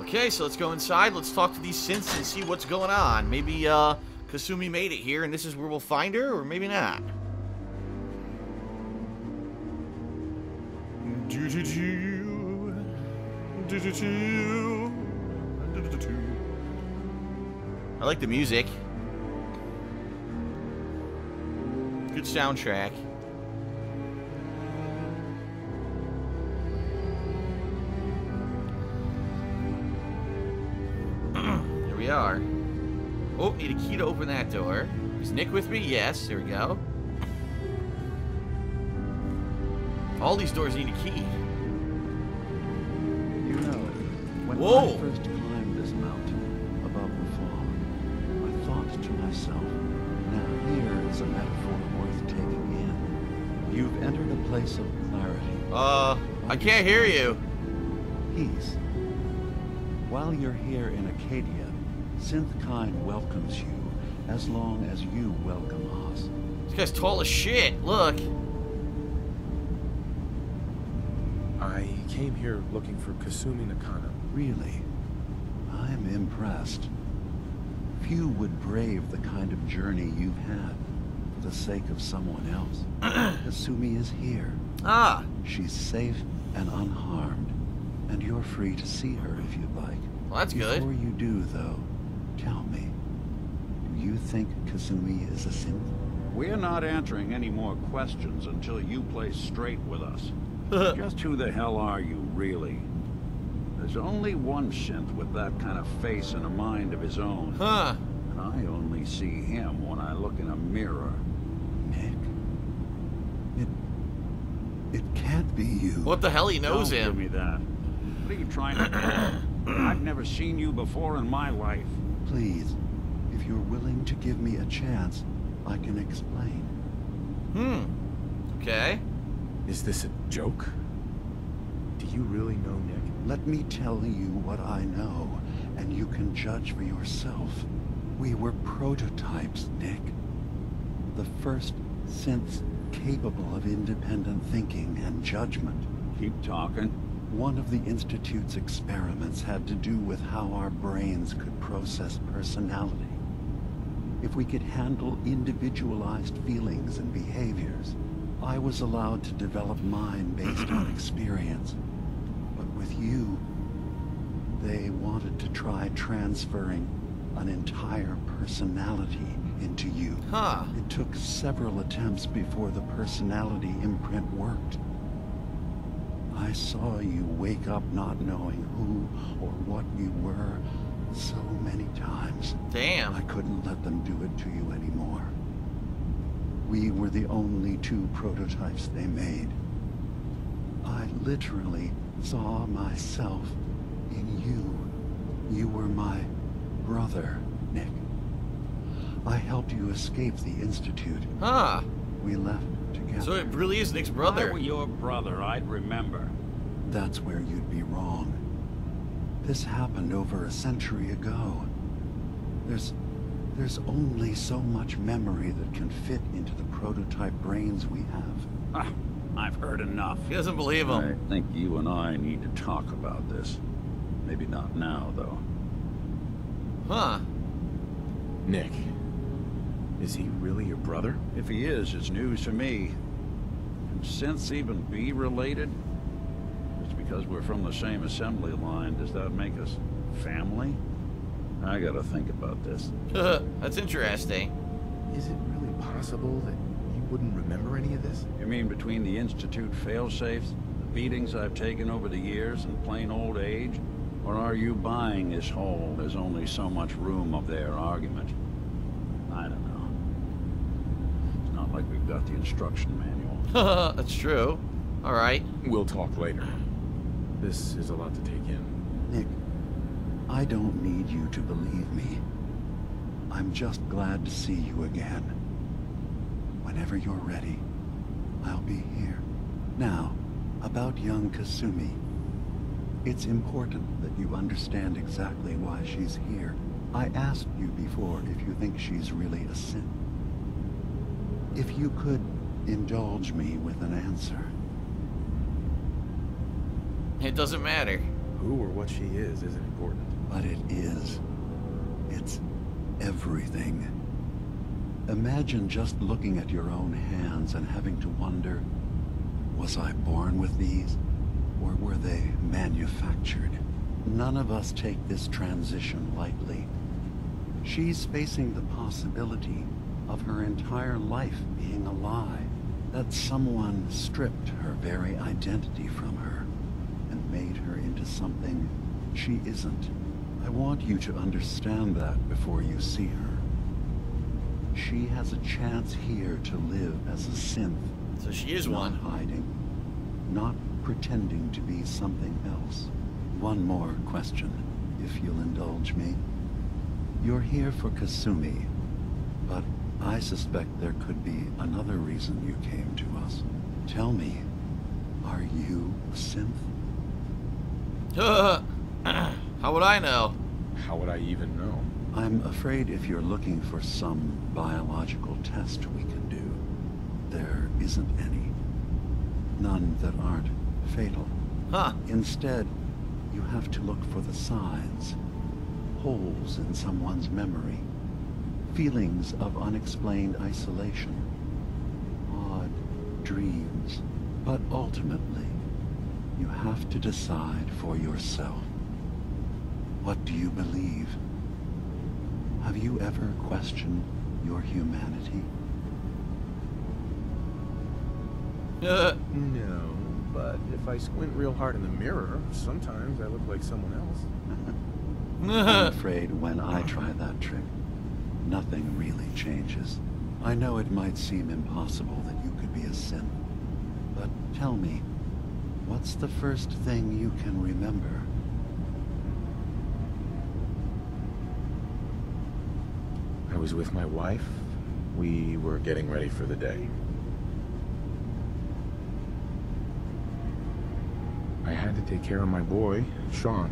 Okay, so let's go inside. Let's talk to these synths and see what's going on. Maybe Kasumi made it here and this is where we'll find her, or maybe not. I like the music. Good soundtrack. Here we are. Oh, need a key to open that door. Is Nick with me? Yes, there we go. All these doors need a key. You know, when Whoa. I first climbed this mountain above the fall, I thought to myself, now here is a metaphor worth taking in. You've entered a place of clarity. I can't hear you. Peace. While you're here in Acadia, Synth welcomes you as long as you welcome us. This guy's tall as shit. Look. I came here looking for Kasumi Nakano. Really? I'm impressed. Few would brave the kind of journey you've had for the sake of someone else. Kasumi is here. Ah. She's safe and unharmed, and you're free to see her if you'd like. Well, that's good. Before you do, though, tell me, do you think Kasumi is a synth? We're not answering any more questions until you play straight with us. Just who the hell are you, really? There's only one synth with that kind of face and a mind of his own. Huh. And I only see him when I look in a mirror. Nick, it can't be you. What the hell? He knows Don't him. give me that. What are you trying to do? I've never seen you before in my life. Please, if you're willing to give me a chance, I can explain. Okay. Is this a joke? Do you really know Nick? Let me tell you what I know, and you can judge for yourself. We were prototypes, Nick. The first synths capable of independent thinking and judgment. Keep talking. One of the Institute's experiments had to do with how our brains could process personality. If we could handle individualized feelings and behaviors, I was allowed to develop mine based on experience. But with you, they wanted to try transferring an entire personality into you. Huh. It took several attempts before the personality imprint worked. I saw you wake up not knowing who or what you were so many times. Damn. I couldn't let them do it to you anymore. We were the only two prototypes they made. I literally saw myself in you. You were my brother, Nick. I helped you escape the Institute. Huh. We left together. So it really is Nick's If I brother. were your brother, I'd remember. That's where you'd be wrong. This happened over a century ago. There's only so much memory that can fit into the prototype brains we have. I've heard enough. He doesn't believe him. I think you and I need to talk about this. Maybe not now, though. Huh. Nick, is he really your brother? If he is, it's news to me. Can synths even be related? Just because we're from the same assembly line, does that make us family? I gotta think about this. That's interesting. Is it really possible that you wouldn't remember any of this? You mean between the Institute failsafes, the beatings I've taken over the years, and plain old age? Or are you buying this whole "there's only so much room" of their argument? I don't know. It's not like we've got the instruction manual. That's true. All right. We'll talk later. This is a lot to take in. Nick, I don't need you to believe me. I'm just glad to see you again. Whenever you're ready, I'll be here. Now, about young Kasumi. It's important that you understand exactly why she's here. I asked you before if you think she's really a synth. If you could indulge me with an answer. It doesn't matter. Who or what she is isn't important. But it is. It's everything. Imagine just looking at your own hands and having to wonder, was I born with these? Or were they manufactured? None of us take this transition lightly. She's facing the possibility of her entire life being a lie, that someone stripped her very identity from her and made her into something she isn't. I want you to understand that before you see her. She has a chance here to live as a synth. So she is one. Not hiding, not pretending to be something else. One more question, if you'll indulge me. You're here for Kasumi, but I suspect there could be another reason you came to us. Tell me, are you a synth? How would I know? How would I even know? I'm afraid if you're looking for some biological test we can do, there isn't any. None that aren't fatal. Huh. Instead, you have to look for the signs. Holes in someone's memory. Feelings of unexplained isolation. Odd dreams. But ultimately, you have to decide for yourself. What do you believe? Have you ever questioned your humanity? No, but if I squint real hard in the mirror, sometimes I look like someone else. I'm afraid when I try that trick, nothing really changes. I know it might seem impossible that you could be a synth, but tell me, what's the first thing you can remember? I was with my wife. We were getting ready for the day. I had to take care of my boy, Sean.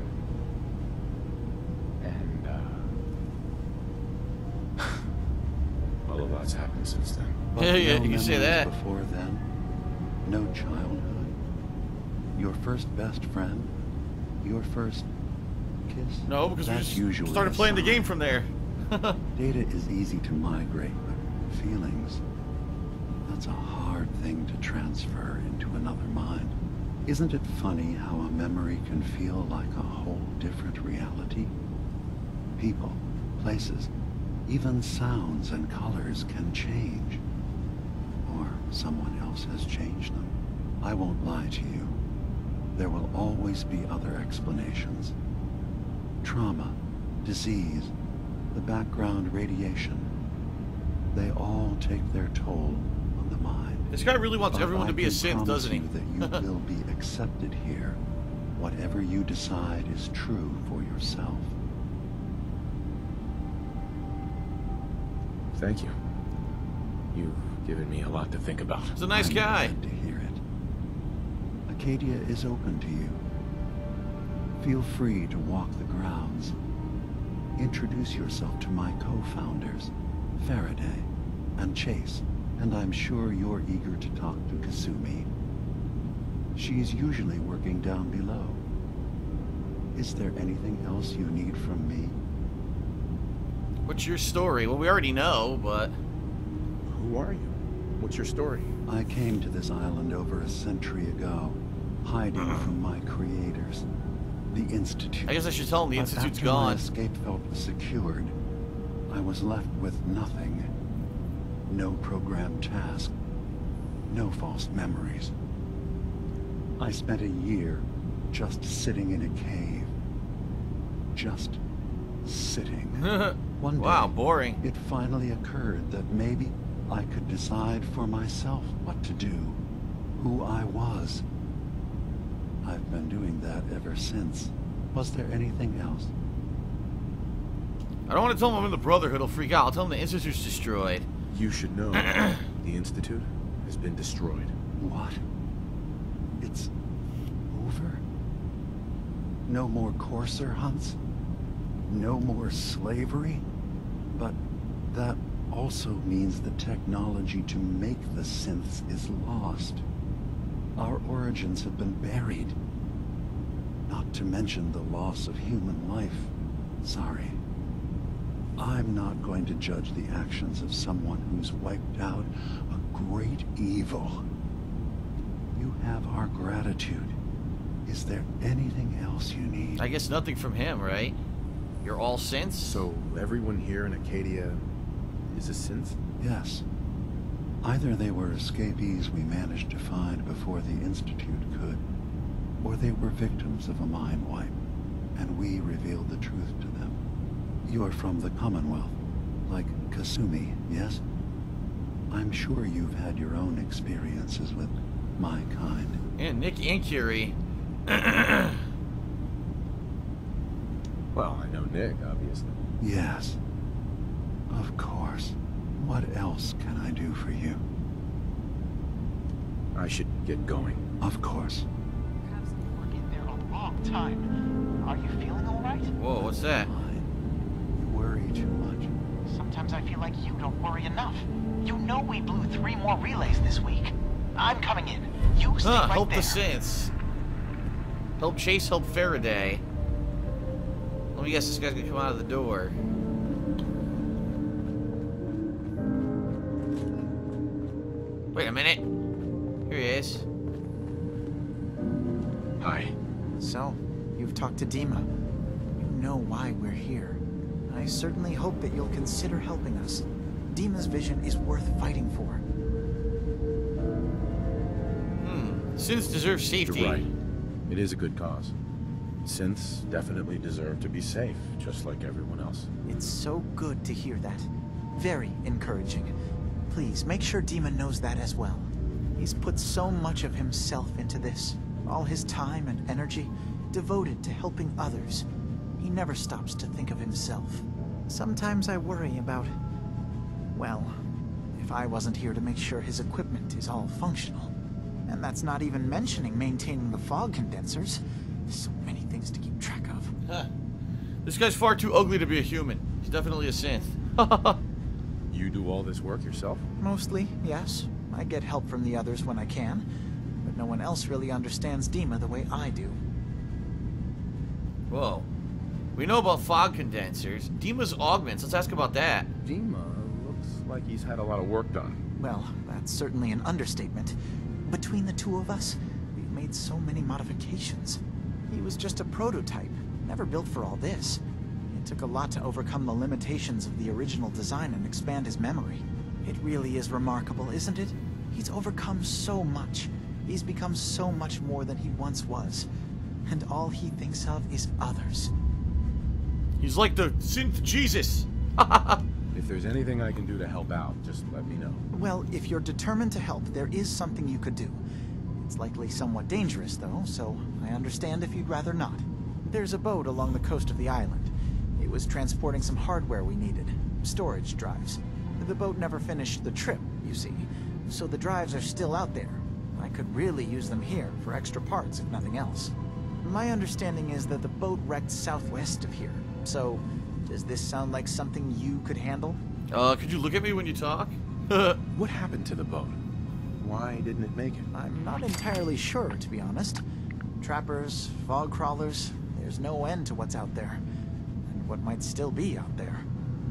And, well, a lot's happened since then. But Yeah, no you can say memories that. Before then, no childhood, your first best friend, your first kiss. No, because we That's just usually started a playing the sign. game from there. Data is easy to migrate, but feelings, that's a hard thing to transfer into another mind. Isn't it funny how a memory can feel like a whole different reality? People, places, even sounds and colors can change. Or someone else has changed them. I won't lie to you. There will always be other explanations. Trauma, disease, the background radiation. They all take their toll on the mind. This guy really wants But everyone to I be a can synth, promise doesn't he? you that you will be accepted here. Whatever you decide is true for yourself. Thank you. You've given me a lot to think about. He's a nice I'm guy. glad to hear it. Acadia is open to you. Feel free to walk the grounds. Introduce yourself to my co-founders, Faraday and Chase, and I'm sure you're eager to talk to Kasumi. She's usually working down below. Is there anything else you need from me? What's your story? Well, we already know, but... Who are you? What's your story? I came to this island over a century ago, hiding from my creators, the Institute. I guess I should tell him the But Institute's after gone. my escape felt secured, I was left with nothing. No programmed task. No false memories. I spent a year just sitting in a cave. Just sitting. One day, Wow, boring. it finally occurred that maybe I could decide for myself what to do, who I was. I've been doing that ever since. Was there anything else? I don't want to tell him I'm in the Brotherhood. He'll freak out. I'll tell him the Institute's destroyed. You should know the Institute has been destroyed. What? It's over? No more courser hunts? No more slavery? But that also means the technology to make the synths is lost. Our origins have been buried. Not to mention the loss of human life. Sorry. I'm not going to judge the actions of someone who's wiped out a great evil. You have our gratitude. Is there anything else you need? I guess nothing from him, right? You're all synths? So everyone here in Acadia is a synth? Yes. Either they were escapees we managed to find before the Institute could, or they were victims of a mind wipe, and we revealed the truth to them. You're from the Commonwealth, like Kasumi, yes? I'm sure you've had your own experiences with my kind. And Nick and Curie. Well, I know Nick, obviously. Yes. Of course. What else can I do for you? I should get going. Of course. Perhaps you were in there a long time. Are you feeling all right? Whoa, what's that? Fine. You worry too much. Sometimes I feel like you don't worry enough. You know we blew 3 more relays this week. I'm coming in. You stay right help there. the synths. Help Chase, help Faraday. Let me guess, this guy's gonna come out of the door. Wait a minute. Here he is. Hi. So, you've talked to Dima. You know why we're here. I certainly hope that you'll consider helping us. Dima's vision is worth fighting for. Synths deserve safety. You're right. It is a good cause. Synths definitely deserve to be safe, just like everyone else. It's so good to hear that. Very encouraging. Please, make sure Dima knows that as well. He's put so much of himself into this. All his time and energy devoted to helping others. He never stops to think of himself. Sometimes I worry about... well, if I wasn't here to make sure his equipment is all functional. And that's not even mentioning maintaining the fog condensers. So many things to keep track of. Huh. This guy's far too ugly to be a human. He's definitely a synth. You do all this work yourself? Mostly, yes. I get help from the others when I can. But no one else really understands Dima the way I do. Whoa. We know about fog condensers. Dima's augments. Let's ask about that. Dima looks like he's had a lot of work done. Well, that's certainly an understatement. Between the two of us, we've made so many modifications. He was just a prototype, never built for all this. It took a lot to overcome the limitations of the original design and expand his memory. It really is remarkable, isn't it? He's overcome so much. He's become so much more than he once was. And all he thinks of is others. He's like the synth Jesus. If there's anything I can do to help out, just let me know. Well, if you're determined to help, there is something you could do. It's likely somewhat dangerous, though, so I understand if you'd rather not. There's a boat along the coast of the island. It was transporting some hardware we needed. Storage drives. The boat never finished the trip, you see, so the drives are still out there. I could really use them here for extra parts, if nothing else. My understanding is that the boat wrecked southwest of here, so does this sound like something you could handle? Could you look at me when you talk? What happened to the boat? Why didn't it make it? I'm not entirely sure, to be honest. Trappers, fog crawlers, there's no end to what's out there. And what might still be out there.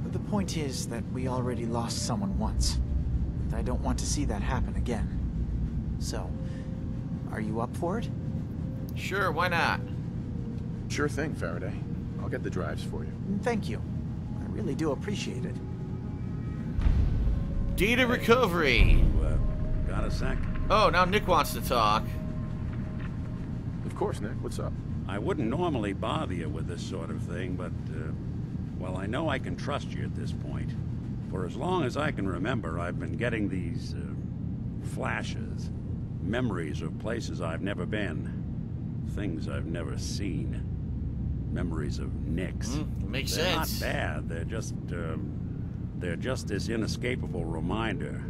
But the point is that we already lost someone once. And I don't want to see that happen again. So, are you up for it? Sure, why not? Sure thing, Faraday. I'll get the drives for you. Thank you. I really do appreciate it. Data recovery. Got a sec? Oh, now Nick wants to talk. Of course, Nick. What's up? I wouldn't normally bother you with this sort of thing, but, well, I know I can trust you at this point. For as long as I can remember, I've been getting these, flashes. Memories of places I've never been. Things I've never seen. Memories of Nicks. Makes They're sense. not bad. They're just this inescapable reminder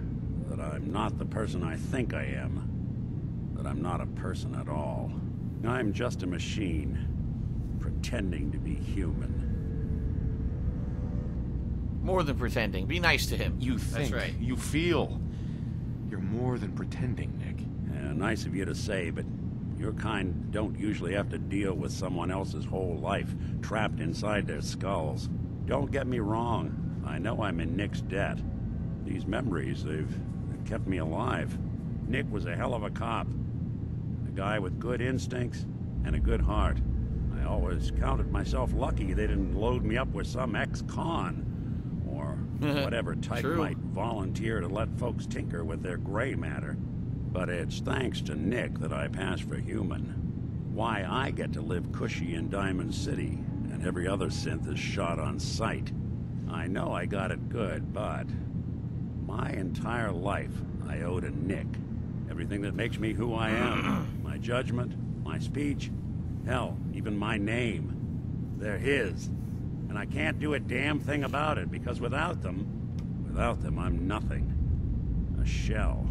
that I'm not the person I think I am. That I'm not a person at all. I'm just a machine, pretending to be human. More than pretending. Be nice to him. You think. That's right. You feel. You're more than pretending, Nick. Nice of you to say, but Your kind don't usually have to deal with someone else's whole life trapped inside their skulls. Don't get me wrong. I know I'm in Nick's debt. These memories, they've kept me alive. Nick was a hell of a cop. A guy with good instincts and a good heart. I always counted myself lucky they didn't load me up with some ex-con. Or whatever type might volunteer to let folks tinker with their gray matter. But it's thanks to Nick that I pass for human. Why I get to live cushy in Diamond City, and every other synth is shot on sight. I know I got it good, but my entire life I owe to Nick. Everything that makes me who I am. My judgment, my speech, hell, even my name. They're his. And I can't do a damn thing about it, because without them, I'm nothing. A shell.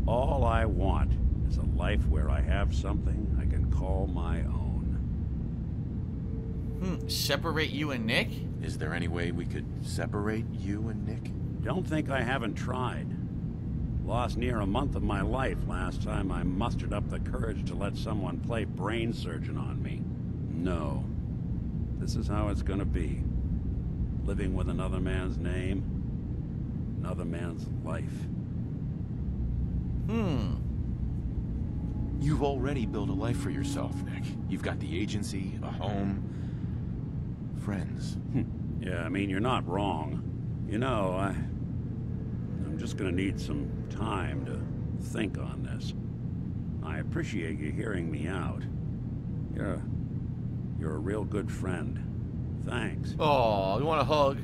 All I want is a life where I have something I can call my own. Separate you and Nick? Is there any way we could separate you and Nick? Don't think I haven't tried. Lost near a month of my life last time I mustered up the courage to let someone play brain surgeon on me. No. This is how it's gonna be. Living with another man's name, another man's life. You've already built a life for yourself, Nick. You've got the agency, a home, friends. Yeah, I mean, you're not wrong. You know, I'm just gonna need some time to think on this. I appreciate you hearing me out. You're a real good friend. Thanks. Oh, you want a hug?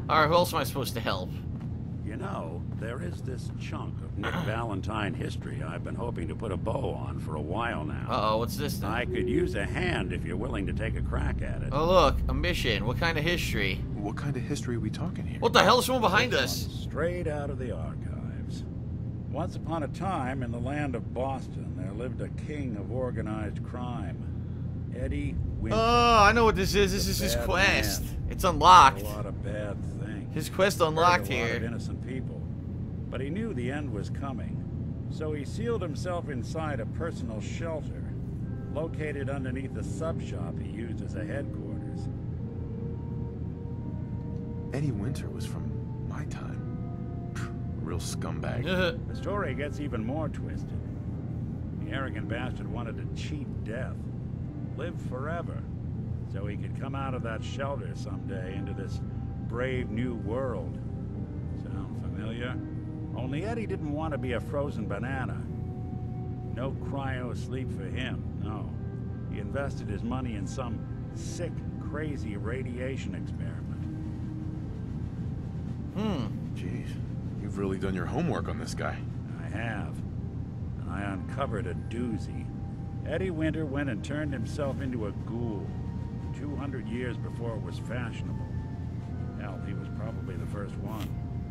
Alright, who else am I supposed to help? You know, there is this chunk of Nick Valentine history I've been hoping to put a bow on for a while now. Uh-oh, what's this then? I could use a hand if you're willing to take a crack at it. Oh, look, a mission. What kind of history? What kind of history are we talking here? What the hell is someone behind us? Straight out of the archives. Once upon a time, in the land of Boston, there lived a king of organized crime. Eddie Winter. Oh, I know what this is. This is his Bad quest. man. It's unlocked. A lot of bad things. His quest unlocked Hurt a lot of here. innocent people. But he knew the end was coming. So he sealed himself inside a personal shelter, located underneath the sub-shop he used as a headquarters. Eddie Winter was from my time. Real scumbag. The story gets even more twisted. The arrogant bastard wanted to cheat death, live forever, so he could come out of that shelter someday into this brave new world. Sound familiar? Only Eddie didn't want to be a frozen banana. No cryo sleep for him, no. He invested his money in some sick, crazy radiation experiment. Jeez, you've really done your homework on this guy. I have. And I uncovered a doozy. Eddie Winter went and turned himself into a ghoul 200 years before it was fashionable. Hell, he was probably the first one.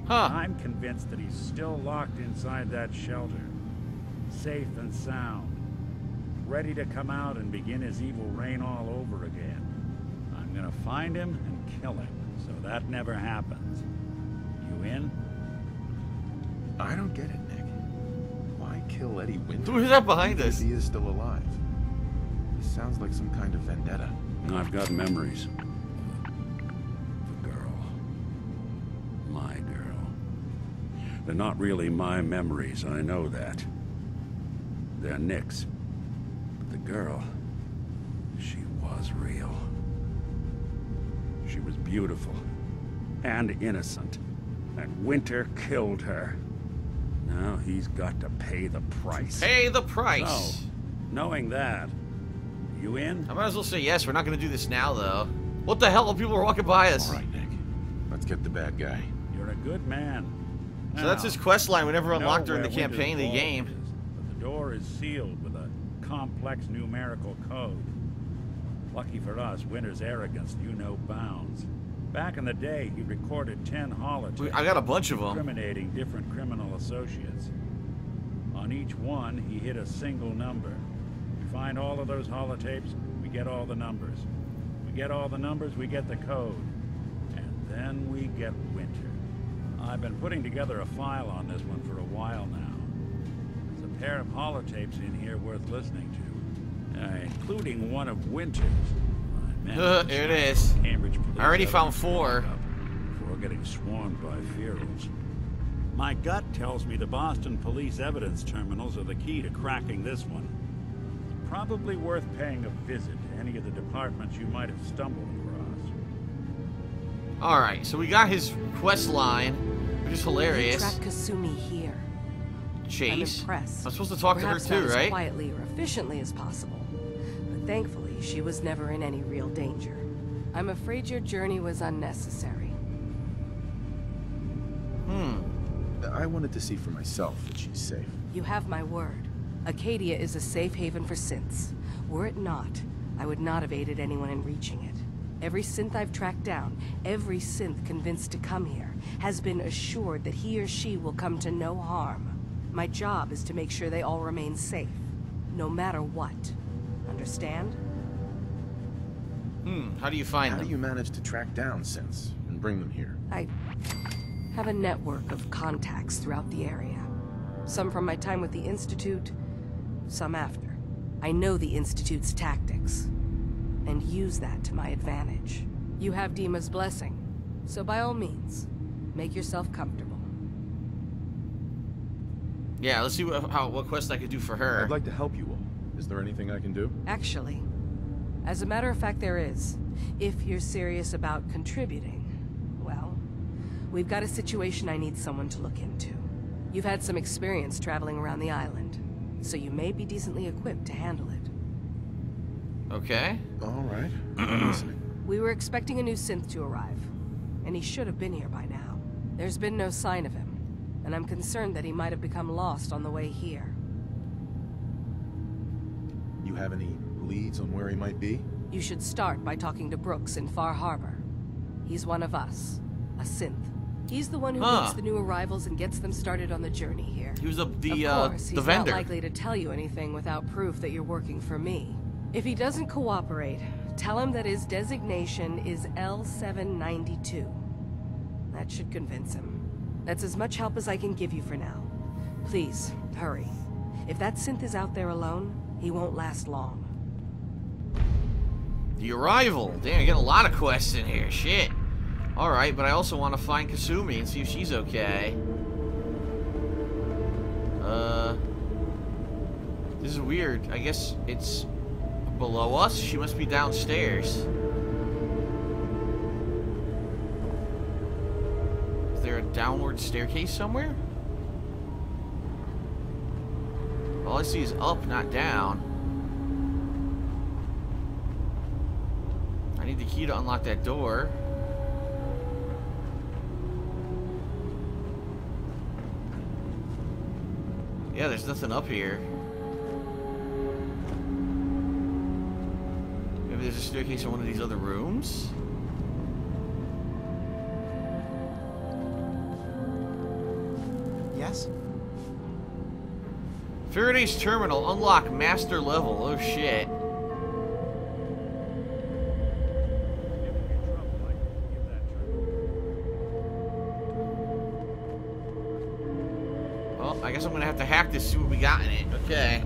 Huh. I'm convinced that he's still locked inside that shelter. Safe and sound. Ready to come out and begin his evil reign all over again. I'm gonna find him and kill him, so that never happens. You in? I don't get it, Nick. Why kill Eddie Winter? Who's that behind Even us? if he is still alive. This sounds like some kind of vendetta. I've got memories. The girl. My girl. They're not really my memories, I know that. They're Nick's. But the girl, she was real. She was beautiful. And innocent. And Winter killed her. Now he's got to pay the price. Pay the price. So, knowing that, you in? I might as well say yes. We're not going to do this now, though. What the hell? People are walking by us. All right, Nick. Let's get the bad guy. You're a good man. So that's his quest line we never unlocked during the Know where campaign of the Winter's game. vault is, but the door is sealed with a complex numerical code. Lucky for us, Winter's arrogance knew no bounds. Back in the day, he recorded 10 holotapes. I got a bunch of them. Incriminating different criminal associates. On each one, he hit a single number. We find all of those holotapes, we get all the numbers. We get all the numbers, we get the code. And then we get Winter. I've been putting together a file on this one for a while now. There's a pair of holotapes in here worth listening to, including one of Winter's. Here it is. Cambridge police I already found 4. Before getting swarmed by Fearals. My gut tells me the Boston police evidence terminals are the key to cracking this one. Probably worth paying a visit to any of the departments you might have stumbled across. Alright, so we got his quest line, which is hilarious. Track Kasumi here. Chase. I'm impressed. I'm supposed to talk Perhaps to her too, not right? as quietly or efficiently as possible. But thankfully, she was never in any real danger. I'm afraid your journey was unnecessary. I wanted to see for myself that she's safe. You have my word. Acadia is a safe haven for synths. Were it not, I would not have aided anyone in reaching it. Every synth I've tracked down, every synth convinced to come here, has been assured that he or she will come to no harm. My job is to make sure they all remain safe, no matter what. Understand? How do you find How them? do you manage to track down synths and bring them here? I have a network of contacts throughout the area. Some from my time with the Institute, some after. I know the Institute's tactics, and use that to my advantage. You have Dima's blessing, so by all means, make yourself comfortable. Yeah, let's see what quest I could do for her. I'd like to help you all. Is there anything I can do? Actually, as a matter of fact, there is. If you're serious about contributing, well, we've got a situation I need someone to look into. You've had some experience traveling around the island, so you may be decently equipped to handle it. Okay. All right. I'm listening. We were expecting a new synth to arrive, and he should have been here by now. There's been no sign of him, and I'm concerned that he might have become lost on the way here. You have any leads on where he might be? You should start by talking to Brooks in Far Harbor. He's one of us, a synth. He's the one who meets the new arrivals and gets them started on the journey here. He was Of course, the he's vendor. not likely to tell you anything without proof that you're working for me. If he doesn't cooperate, tell him that his designation is L792. That should convince him. That's as much help as I can give you for now. Please, hurry. If that synth is out there alone, he won't last long. The arrival. Damn, you're getting a lot of quests in here. Shit. Alright, but I also want to find Kasumi and see if she's okay. This is weird. I guess it's below us. She must be downstairs. Is there a downward staircase somewhere? All I see is up, not down. I need the key to unlock that door. Yeah, there's nothing up here. Maybe there's a staircase in one of these other rooms? Yes? Faraday's terminal, unlock master level. Oh shit. Well, I guess I'm gonna have to hack this, see what we got in it. Okay.